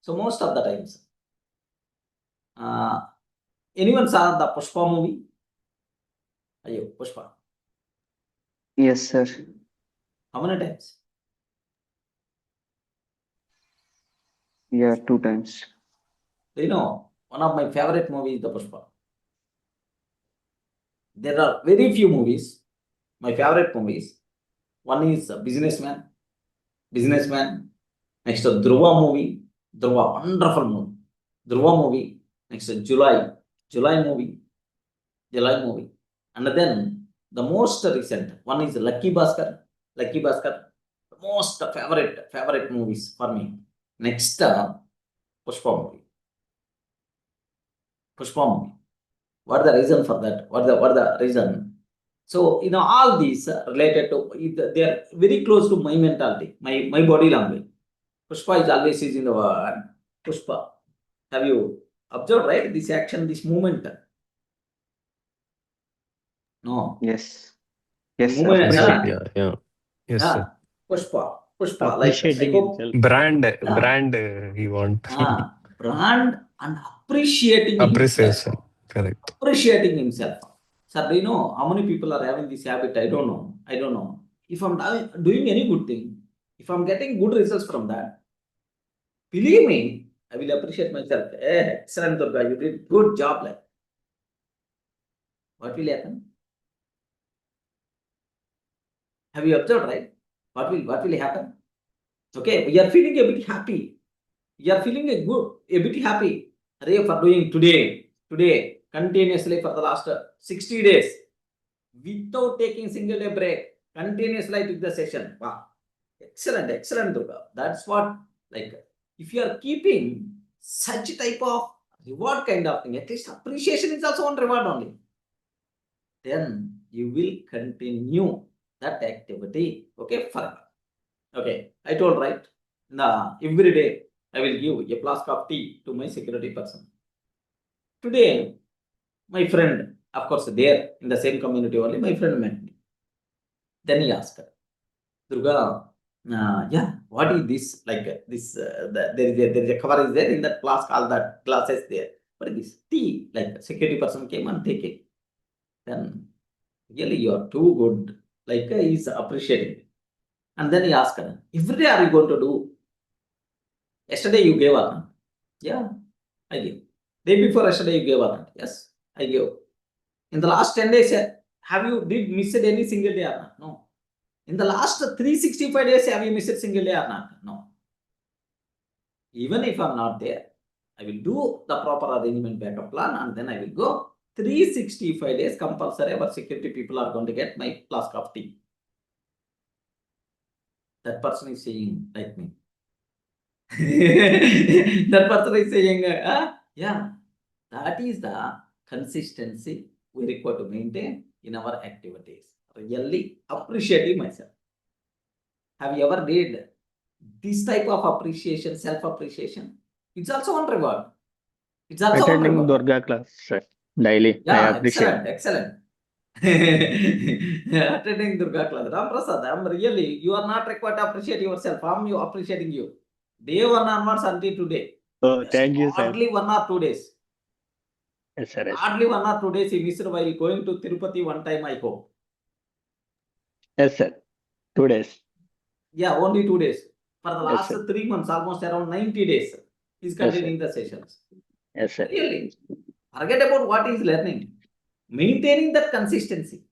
So most of the times, anyone saw the Pushpa movie? Ayo, Pushpa. Yes, sir. How many times? Yeah, 2 times. You know, one of my favorite movies is the Pushpa. There are very few movies, my favorite movies. One is Businessman. Businessman. Next, Dhruva movie. Dhruva, wonderful movie. Dhruva movie. Next, July. July movie. July movie. And then the most recent one is Lucky Bhaskar. Lucky Bhaskar. The most favorite movies for me. Next, Pushpa movie. Pushpa movie. What is the reason for that? What is the reason? So, all these related to, they are very close to my mentality, my body language. Pushpa is always using the word Pushpa. Have you observed, right? This action, this movement. No. Yes. In Yes, sir. movement, Yes, Right. sir. Yeah. Yes, yeah. sir. Pushpa. Like, I Appreciating hope, himself. Brand, he want. brand and appreciating himself. Appreciation. Correct. Appreciating himself. Sir, do you know how many people are having this habit? I don't know. If I'm doing any good thing, if I'm getting good results from that, believe me, I will appreciate myself. Excellent, Durga, you did good job. Like, what will happen? Have you observed, right? What will happen? Okay, we are feeling a bit happy. We are feeling a bit happy. For doing today, continuously for the last 60 days, without taking single day break, continuously I took the session. Wow. Excellent, Durga. That's what, like, if you are keeping such type of reward kind of thing, at least appreciation is also one reward only, then you will continue that activity, okay, forever. Okay, I told, right? Every day I will give a flask of tea to my security person. Today, my friend, of course, there in the same community only, my friend met me. Then he asked, Durga, yeah, what is this? Like this, there is a cover is there in that flask, all that glasses there. What is this? Tea. Like security person came and take it. Then really you are too good. Like he's appreciating. And then he asked, every day are you going to do? Yesterday you gave up. Yeah, I gave. Day before yesterday you gave up. Yes, I gave. In the last 10 days, have you did missed any single day or not? No. In the last 365 days, have you missed a single day or not? No. Even if I'm not there, I will do the proper arrangement backup plan and then I will go 365 days compulsory. Our security people are going to get my flask of tea. That person is saying like me. That person is saying, yeah, that is the consistency we require to maintain in our activities. Really appreciating myself. Have you ever did this type of appreciation, self-appreciation? It's also one reward. It's also one Attending reward. Durga class, sir. Daily. I Yeah, appreciate. excellent. Attending Durga class. Ram Prasad, you are not required to appreciate yourself. I'm appreciating you. Day one onwards until today. Oh, Just thank you, sir. hardly 1 or 2 days. Yes, sir. Yes, Hardly 1 or 2 days he missed while going to Tirupati one time, I hope. yes, sir. 2 days. Yeah, only 2 days. For the Yes, last sir. 3 months, almost around 90 days, he's Yes, sir. continuing the sessions. Yes, sir. Really, forget about what he's learning. Maintaining that consistency.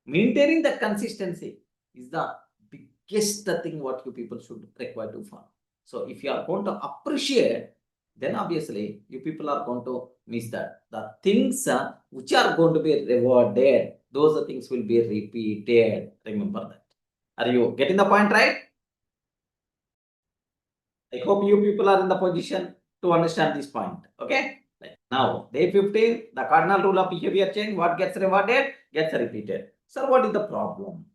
Maintaining that consistency is the biggest thing what you people should require to follow. So if you are going to appreciate, then obviously you people are going to miss that. The things which are going to be rewarded, those things will be repeated. Remember that. Are you getting the point right? I hope you people are in the position to understand this point. Okay? Now, day 15, the cardinal rule of behavior change, what gets rewarded, gets repeated. Sir, what is the problem?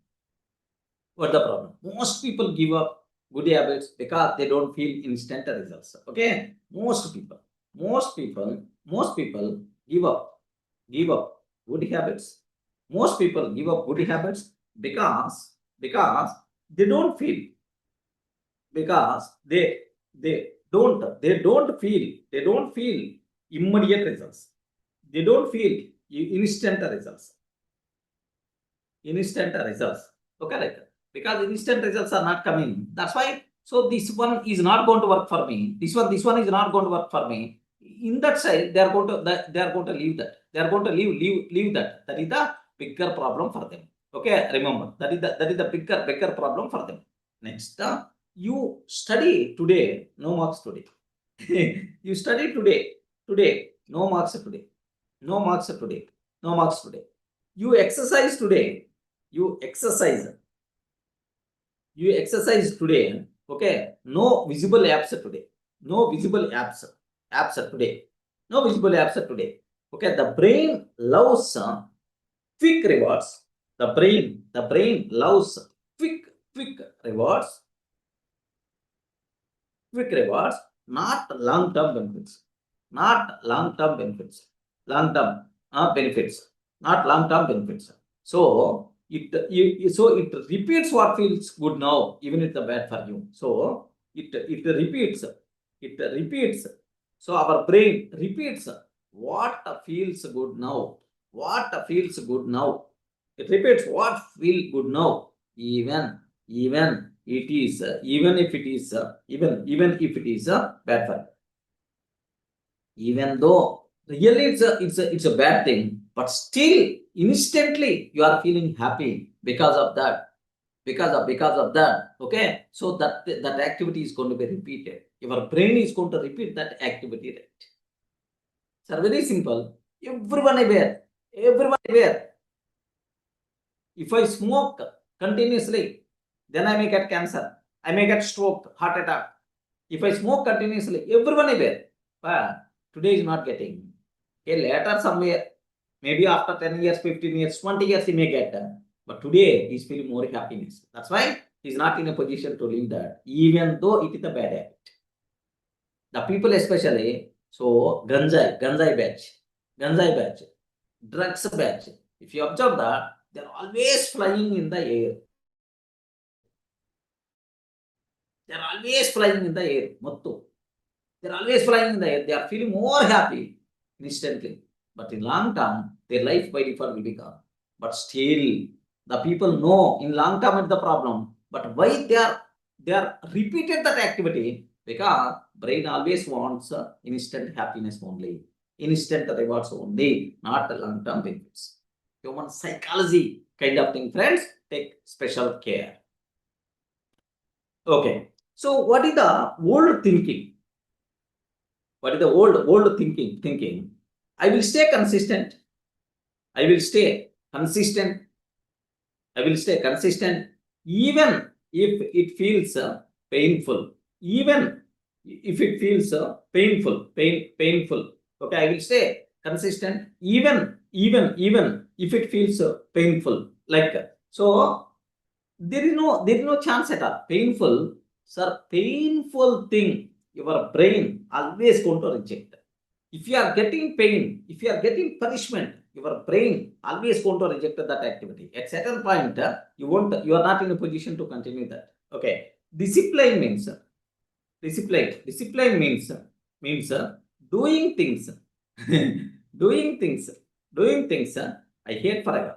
What's the problem? Most people give up good habits because they don't feel instant results. Okay? Most people give up good habits. Most people give up good habits because they don't feel, because they They don't feel immediate results. They don't feel instant results. Okay, like, because instant results are not coming. That's why. So this one is not going to work for me. This one is not going to work for me. In that side, they are going to leave that. They are going to leave that. That is the bigger problem for them. Okay, remember that is the bigger problem for them. Next, you study today, no marks today. You study today, no marks today. No marks today. No marks today. You exercise today. You exercise today. Okay. No visible apps today. No visible apps today. No visible apps today. Okay. The brain loves quick rewards. The brain loves quick rewards. Quick rewards, not long-term benefits. Not long-term benefits. Long-term benefits. Not long-term benefits. So it repeats what feels good now, even if it's bad for you. So it repeats. It repeats. So our brain repeats what feels good now. What feels good now. It repeats what feels good now. Even it is even if it is even if it is bad for you. Even though really it's a bad thing, but still instantly you are feeling happy because of that. Because of that. Okay, so that activity is going to be repeated. Your brain is going to repeat that activity, right? So very simple. Everyone aware. If I smoke continuously, then I may get cancer. I may get stroke, heart attack. If I smoke continuously, everyone aware. But today is not getting. Okay, later somewhere, maybe after 10 years, 15 years, 20 years, he may get done. But today he's feeling more happiness. That's why he's not in a position to leave that, even though it is a bad habit. The people especially, so ganjai batch, drugs batch. If you observe that, they're always flying in the air. They're always flying in the air. Motto. They're always flying in the air. They are feeling more happy instantly. But in long term, their life by default will be gone. But still, the people know in long term it's the problem. But why they are repeated that activity? Because brain always wants instant happiness only, instant rewards only, not long term benefits. Human psychology kind of thing, friends. Take special care. Okay. So what is the old thinking? What is the old thinking? I will stay consistent. I will stay consistent. I will stay consistent even if it feels painful. Even if it feels painful. Okay, I will stay consistent even if it feels painful. Like so, there is no chance at all. Painful, sir. Painful thing. Your brain always going to reject. If you are getting pain, if you are getting punishment, your brain always going to reject that activity. At certain point, you are not in a position to continue that. Okay. Discipline means means doing things. doing things. Doing things. I hate forever.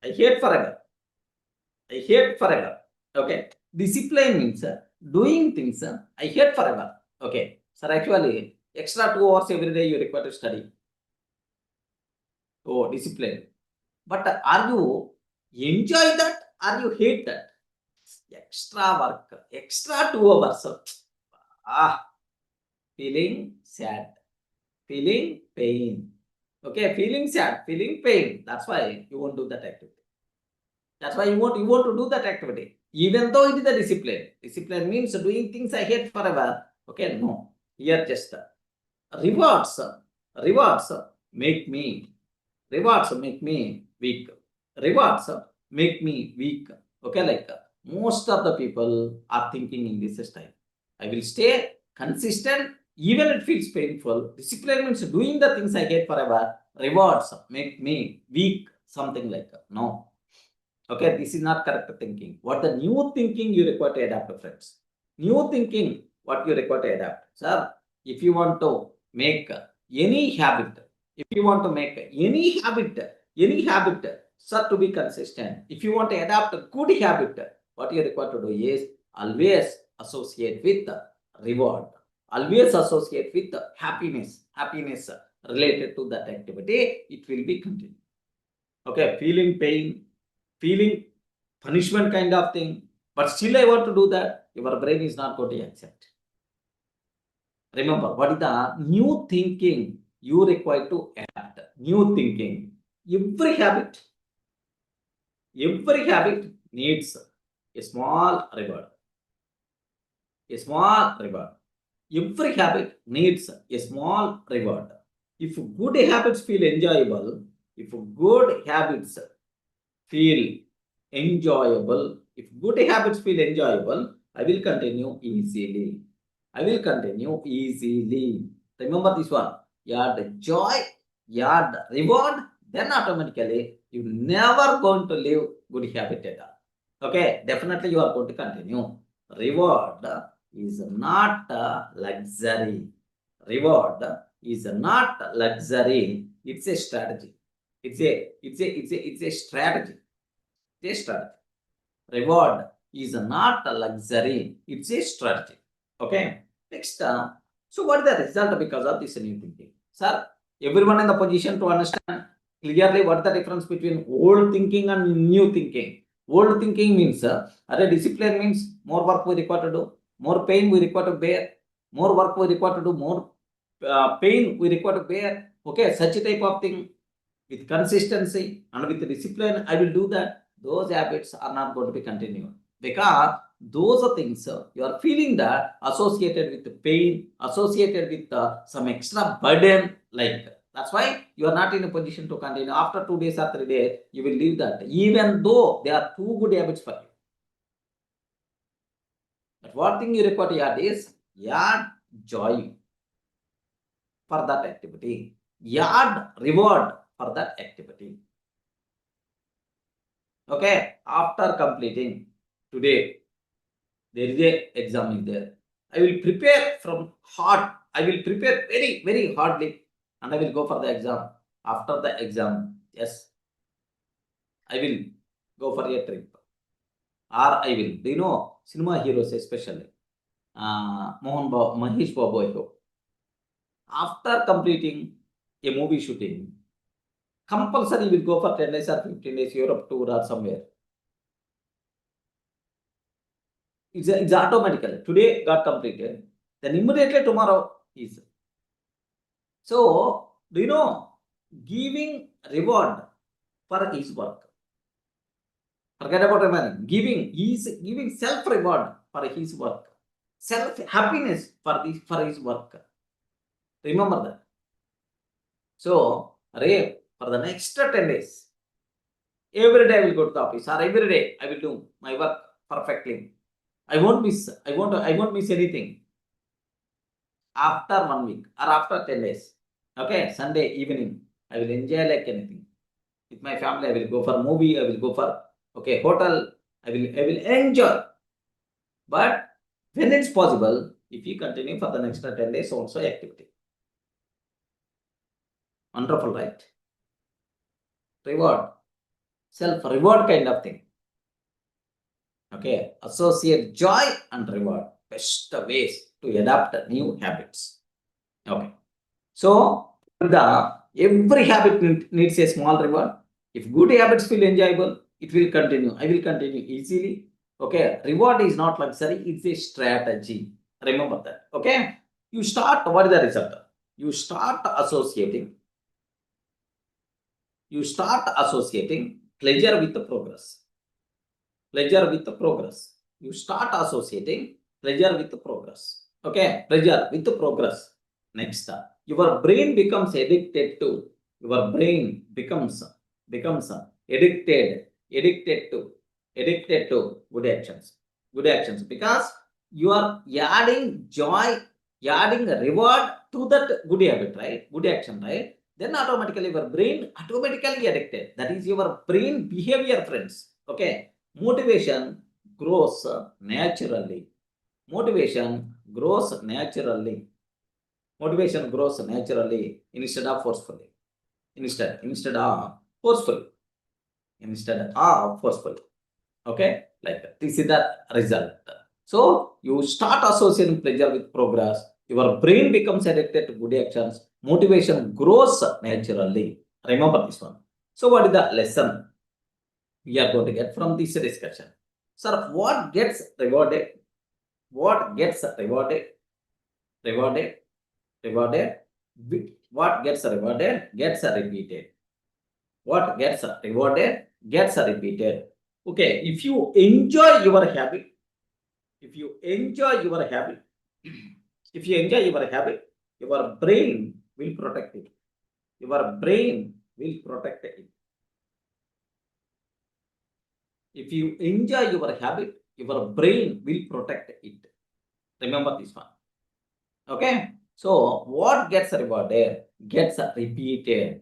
I hate forever. I hate forever. Okay. Discipline means doing things I hate forever. Okay. Sir, actually, extra 2 hours every day you require to study. Oh, discipline. But are you enjoy that or you hate that? Extra work, extra 2 hours. Feeling sad, feeling pain. Okay, feeling sad, feeling pain. That's why you won't do that activity. That's why you want to do that activity. Even though it is a discipline. Discipline means doing things I hate forever. Okay, no. Here just rewards. Rewards make me weak. Rewards make me weak. Okay, like most of the people are thinking in this style. I will stay consistent even it feels painful. Discipline means doing the things I hate forever. Rewards make me weak. Something like that. No. Okay, this is not correct thinking. What the new thinking you require to adapt, friends? New thinking what you require to adapt. Sir, if you want to make any habit, sir, to be consistent, if you want to adapt a good habit, what you require to do is always associate with reward. Always associate with happiness related to that activity. It will be continued. Okay, feeling pain, feeling punishment kind of thing, but still I want to do that, your brain is not going to accept. Remember, what is the new thinking you require to adapt? New thinking. Every habit needs a small reward. A small reward. Every habit needs a small reward. If good habits feel enjoyable, if good habits feel enjoyable, I will continue easily. Remember this one. You add the joy, you add the reward, then automatically you never going to live good habit at all. Okay, definitely you are going to continue. Reward is not a luxury. Reward is not luxury. It's a strategy. It's a strategy. Reward is not a luxury. It's a strategy. Okay. Next, so what is the result because of this new thinking? Sir, everyone in the position to understand clearly what the difference between old thinking and new thinking. Old thinking means, discipline means more work we require to do, more pain we require to bear, more work we require to do, more pain we require to bear. Okay, such a type of thing with consistency and with discipline, I will do that. Those habits are not going to be continued because those are things you are feeling that associated with the pain, associated with some extra burden, like that's why you are not in a position to continue. After 2 days or 3 days, you will leave that, even though they are too good habits for you. But what thing you require to add is add joy for that activity, add reward for that activity. Okay, after completing today, there is a exam in there. I will prepare from hard. I will prepare very, very hardly, and I will go for the exam. After the exam, yes, I will go for a trip, or I will. Do you know cinema heroes especially? Mahesh Babu. After completing a movie shooting, compulsory will go for 10 days or 15 days Europe tour or somewhere. It's automatically. Today got completed, then immediately tomorrow is. So, do you know, giving reward for his work. Forget about remaining. He is giving self-reward for his work. Self-happiness for his work. Remember that. So, for the next 10 days, every day I will go to the office, or every day I will do my work perfectly. I won't miss anything. After 1 week or after 10 days, okay, Sunday evening, I will enjoy like anything. With my family, I will go for movie, I will go for, okay, hotel, I will enjoy. But when it's possible, if you continue for the next 10 days also activity. Wonderful, right? Reward, self-reward kind of thing. Okay, associate joy and reward. Best ways to adapt new habits. Okay. So, every habit needs a small reward. If good habits feel enjoyable, it will continue. I will continue easily. Okay. Reward is not luxury, it's a strategy. Remember that. Okay. You start, what is the result? You start associating pleasure with the progress. You start associating pleasure with the progress. Okay. Pleasure with the progress. Next, your brain becomes addicted to. Your brain becomes addicted to good actions. Because you are adding joy, adding a reward to that good habit, right? Good action, right? Then automatically your brain automatically addicted. That is your brain behavior, friends. Okay. Motivation grows naturally. Motivation grows naturally. Motivation grows naturally instead of forcefully. Instead of forcefully. Instead of forcefully. Okay, like that. This is the result. So you start associating pleasure with progress. Your brain becomes addicted to good actions. Motivation grows naturally. Remember this one. So what is the lesson we are going to get from this discussion? Sir, what gets rewarded? What gets rewarded? Rewarded? Rewarded? What gets rewarded? Gets repeated. What gets rewarded? Gets repeated. Okay, if you enjoy your habit, if you enjoy your habit, if you enjoy your habit, your brain will protect it. Your brain will protect it. If you enjoy your habit, your brain will protect it. Remember this one. Okay. So what gets rewarded gets repeated.